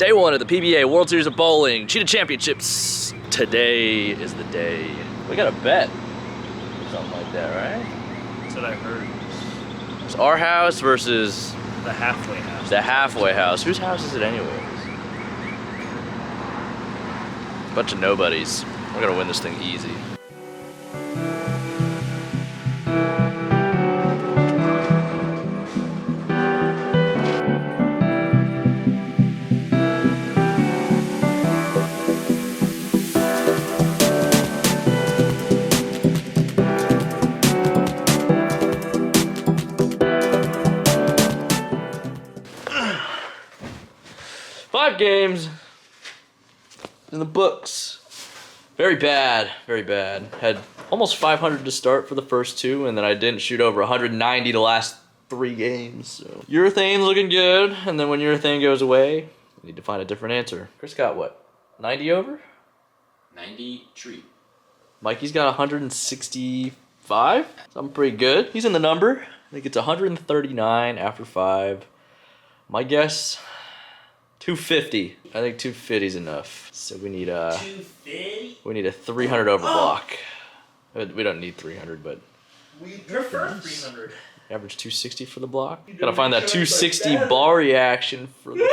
Day 1 of the PBA World Series of Bowling Cheetah Championships. Today is the day. We got a bet. Something like that, right? That's what I heard. It's our house versus The halfway house. the halfway house. Whose house is it anyways? Bunch of nobodies. We're gonna win this thing easy. Five games in the books. Very bad, very bad. Had almost 500 to start for the first two, and then I didn't shoot over 190 the last 3 games. So urethane's looking good, and then when urethane goes away, we need to find a different answer. Chris got what? 90 over? 93. Mikey's got 165. Something pretty good. He's in the number. I think it's 139 after 5. My guess, 250. I think 250 is enough. So we need a 250? we need a 300 over block. We don't need 300, but We prefer 300. average 260 for the block. Gotta find that 260 ball reaction for the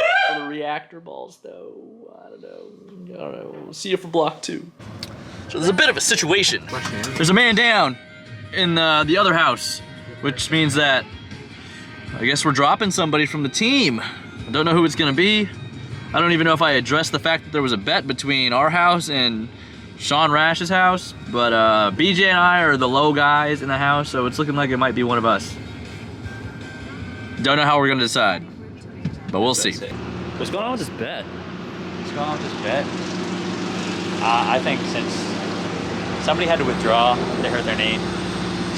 reactor balls, though. I don't know. We'll see you for block 2. So there's a bit of a situation. There's a man down in the other house, which means that I guess we're dropping somebody from the team. I don't know who it's gonna be. I don't even know if I addressed the fact that there was a bet between our house and Sean Rash's house, but BJ and I are the low guys in the house, so it's looking like it might be one of us. Don't know how we're gonna decide, but we'll see. What's going on with this bet? What's going on with this bet? I think since somebody had to withdraw, they hurt their knee,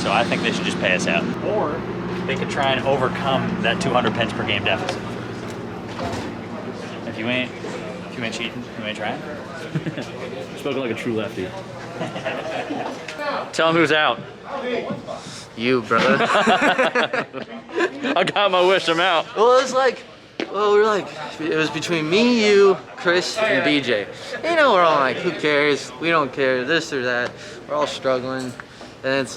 so I think they should just pay us out. Or they could try and overcome that 200 pence per game deficit. If you ain't cheating, you ain't trying. Spoken like a true lefty. Tell him who's out. You, brother. I got my wish, I'm out. Well, it was between me, you, Chris, and BJ. You know, we're all like, who cares? We don't care, this or that. We're all struggling. And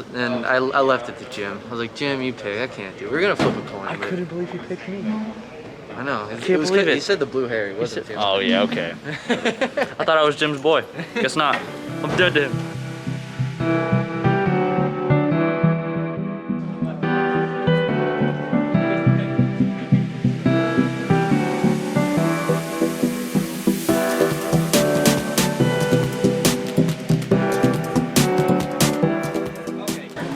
I left it to Jim. I was like, Jim, you pick. I can't do it. We're gonna flip a coin. I couldn't believe you picked me. I know. I can't believe it. He said the blue hair. He wasn't feeling Oh, yeah, okay. I thought I was Jim's boy. Guess not. I'm dead to him.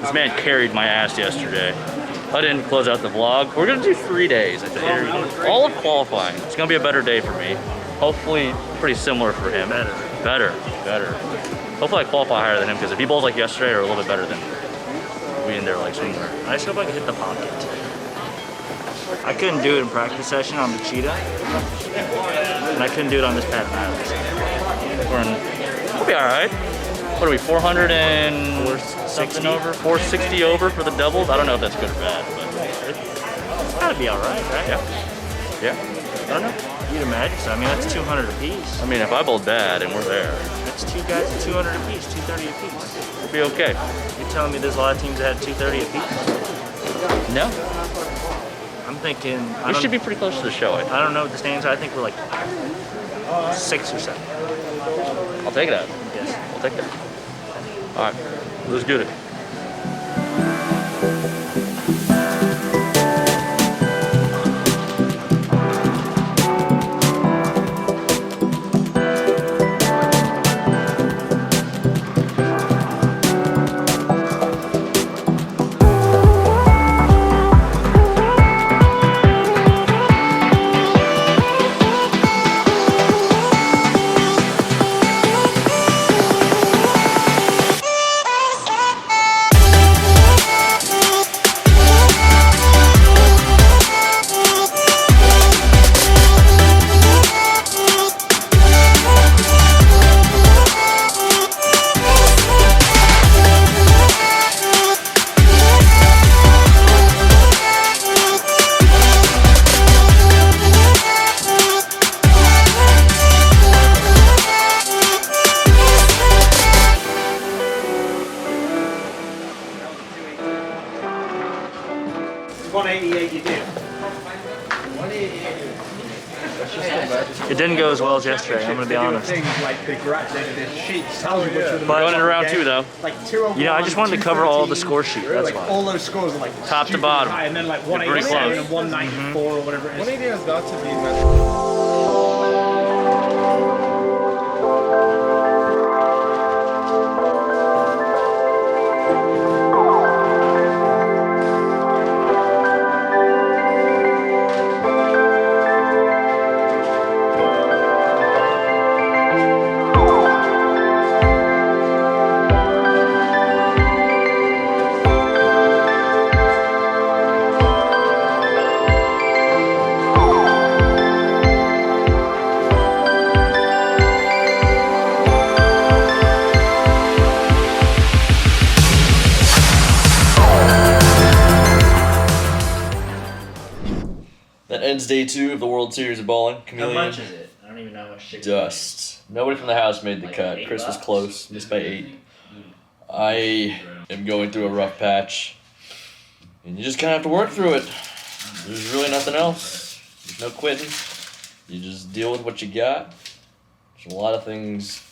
This man carried my ass yesterday. I didn't close out the vlog. We're gonna do 3 days, I think. All of qualifying. It's gonna be a better day for me. Hopefully, pretty similar for him. Better. Hopefully I qualify higher than him, because if he bowls like yesterday or a little bit better than we in there like somewhere. I just hope I can hit the pocket. I couldn't do it in practice session on the cheetah, and I couldn't do it on this pad We'll be all right. What are we, 400 and something over? 460 over for the doubles? I don't know if that's good or bad, but It's gotta be all right, right? yeah. I don't know. You'd imagine so. I mean, that's 200 apiece. I mean, if I bowled bad and we're there, That's 2 guys at 200 apiece, 230 apiece. we'll be okay. You're telling me there's a lot of teams that had 230 apiece? No, I'm thinking. we should be pretty close to the show, I think. I don't know what the standings are. I think we're like 6 or 7. I'll take it out. Yes. I'll take that. All right, let's get it. It didn't go as well as yesterday, I'm gonna be honest. But going in round 2 though, you know, I just wanted to cover all the score sheet, that's why. All those scores are like Top to bottom. high, and then like Pretty 187 close. and 194 or whatever it is. 180 has got to be. That ends day 2 of the World Series of Bowling. How Chameleon. much is it? I don't even know how much chicken. Dust. Nobody from the house made the Like cut. $8? Chris was close, missed by 8. I am going through a rough patch, and you just kind of have to work through it. There's really nothing else. There's no quitting. You just deal with what you got. There's a lot of things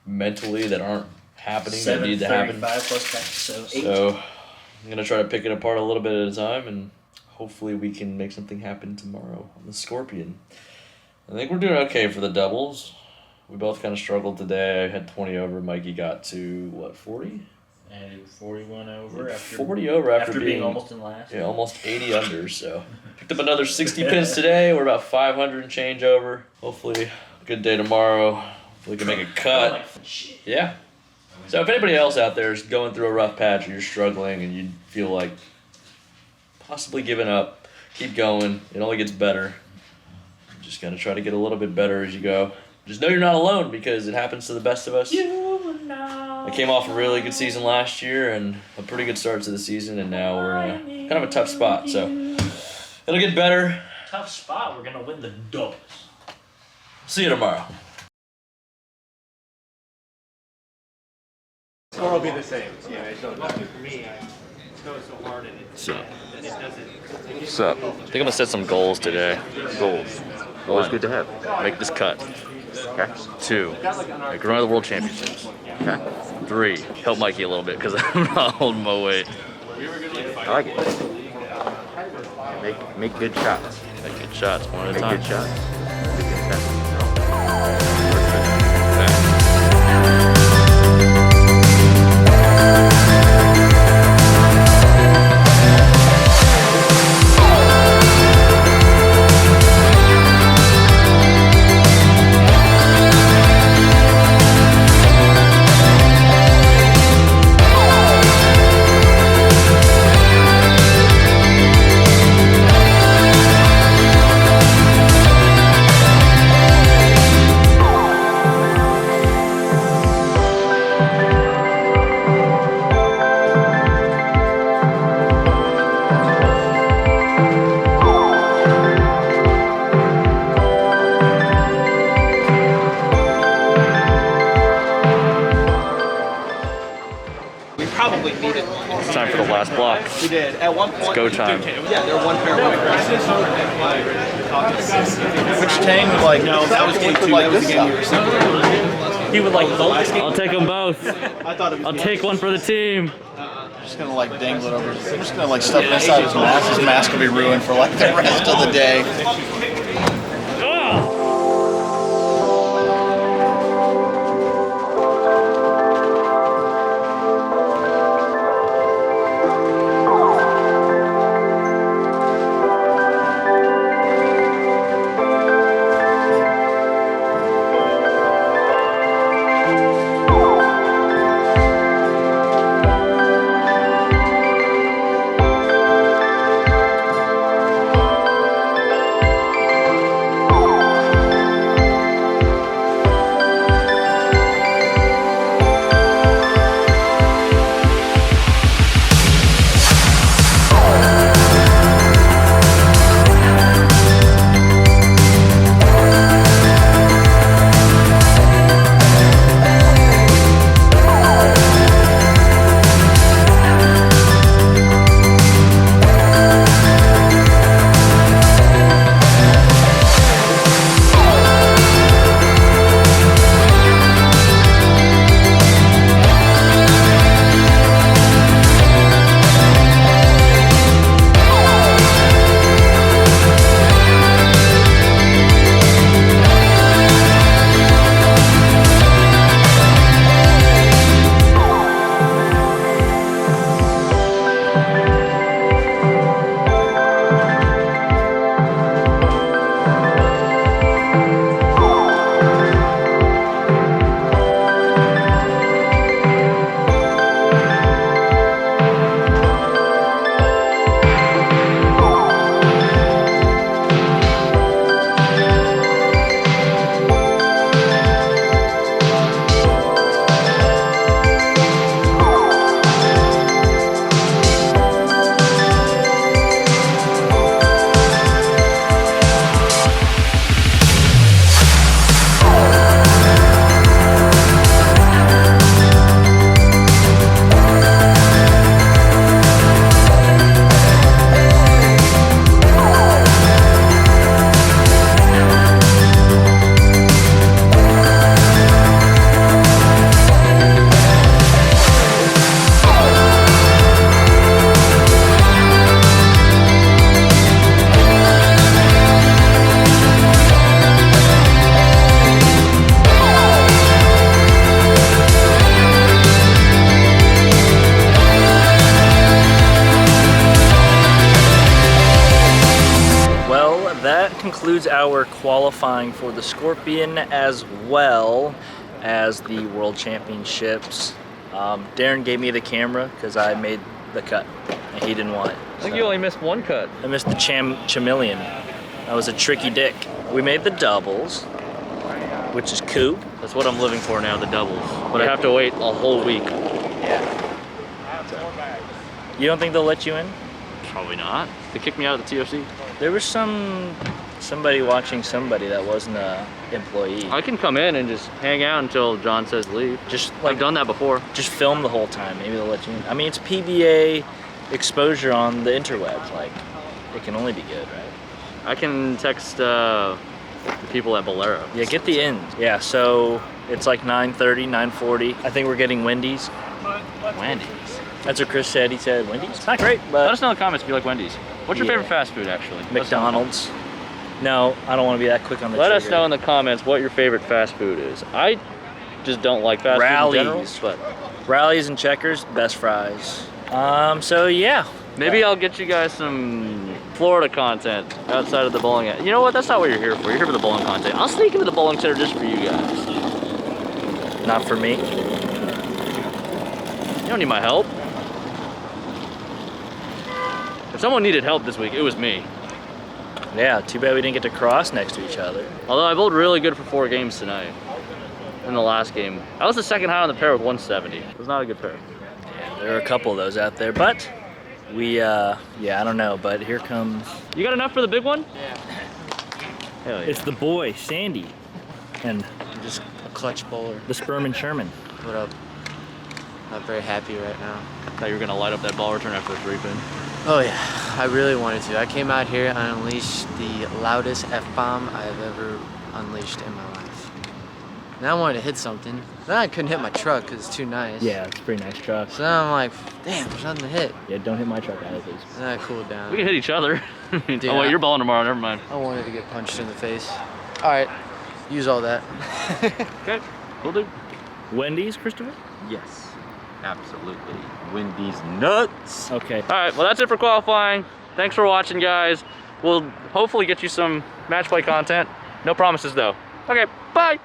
mentally that aren't happening that need to happen. 735 plus tax, so 8. So I'm gonna try to pick it apart a little bit at a time, and hopefully we can make something happen tomorrow on the Scorpion. I think we're doing okay for the doubles. We both kind of struggled today. I had 20 over. Mikey got to, what, 40? And 41 over after 40 over after being almost in last. Yeah, almost 80 under. So picked up another 60 pins today. We're about 500 and change over. Hopefully, a good day tomorrow. Hopefully, we can make a cut. Yeah. So if anybody else out there is going through a rough patch, or you're struggling and you feel like possibly giving up, keep going. It only gets better. Just gotta try to get a little bit better as you go. Just know you're not alone, because it happens to the best of us. I came off a really good season last year and a pretty good start to the season, and now we're in kind of a tough spot. So it'll get better. Tough spot. We're gonna win the doubles. See you tomorrow. Score will be the same. Yeah, it's not for me. I go so hard and So, it doesn't. what's up? I think I'm gonna set some goals today. Goals. Always good to have. Make this cut. Okay. 2, make a run of the World Championships. Okay. 3, help Mikey a little bit because I'm not holding my weight. I like it. Make good shots. Make good shots one at a Make time. good shots. Make good shots. Probably needed one. It's time for the last block. We did. At one point. It's go time. Yeah, they're one pair of Which Tang, like, No, that was game 2. That was the game you were saying. He would like both. I'll take them both. I thought it was. I'll take one for the team. just gonna like dangle it over. I'm just gonna like stuff it inside his mask. His mask will be ruined for like the rest of the day. concludes our qualifying for the Scorpion as well as the World Championships. Darren gave me the camera because I made the cut and he didn't want it. I think you only missed one cut. I missed the chameleon. That was a tricky dick. We made the doubles, which is cool. That's what I'm living for now, the doubles. But I have to wait a whole week. You don't think they'll let you in? Probably not. They kicked me out of the TFC. There was somebody watching somebody that wasn't a employee. I can come in and just hang out until John says leave. Just like I've done that before. just film the whole time. Maybe they'll let you in. I mean, it's PBA exposure on the interwebs. Like, it can only be good, right? I can text the people at Bolero. Yeah, get the ins. Yeah, so it's like 9:30, 9:40. I think we're getting Wendy's. Wendy's. That's what Chris said. He said Wendy's. It's not great, Let but us know in the comments if you like Wendy's. What's your Yeah. favorite fast food, actually? McDonald's. No, I don't want to be that quick on the Let trigger. us know in the comments what your favorite fast food is. I just don't like fast food in general, Rallies. but Rallies and Checkers, best fries. So yeah. maybe I'll get you guys some Florida content outside of the bowling. You know what? That's not what you're here for. You're here for the bowling content. I'll sneak into the bowling center just for you guys. Not for me. You don't need my help. If someone needed help this week, it was me. Yeah, too bad we didn't get to cross next to each other. Although I bowled really good for 4 games tonight. In the last game. I was the second high on the pair with 170. It was not a good pair. Yeah, there are a couple of those out there, but we, yeah, I don't know, but here comes... You got enough for the big one? Hell yeah. It's the boy, Sandy, and I'm just a clutch bowler. the Sperm and Sherman. What up? Not very happy right now. Thought you were gonna light up that ball return after the 3-pin. Oh yeah, I really wanted to. I came out here and unleashed the loudest F-bomb I've ever unleashed in my life. Now I wanted to hit something. Then I couldn't hit my truck because it's too nice. Yeah, it's a pretty nice truck. So now I'm like, damn, there's nothing to hit. Yeah, don't hit my truck either, please. And then I cooled down. We can hit each other. Dude, oh wait, you're bowling tomorrow, never mind. I wanted to get punched in the face. All right, use all that. Okay, we'll do. Wendy's, Christopher? Yes, absolutely. Wendy's nuts. Okay. Alright, well that's it for qualifying. Thanks for watching, guys. We'll hopefully get you some match play content. No promises though. Okay, bye!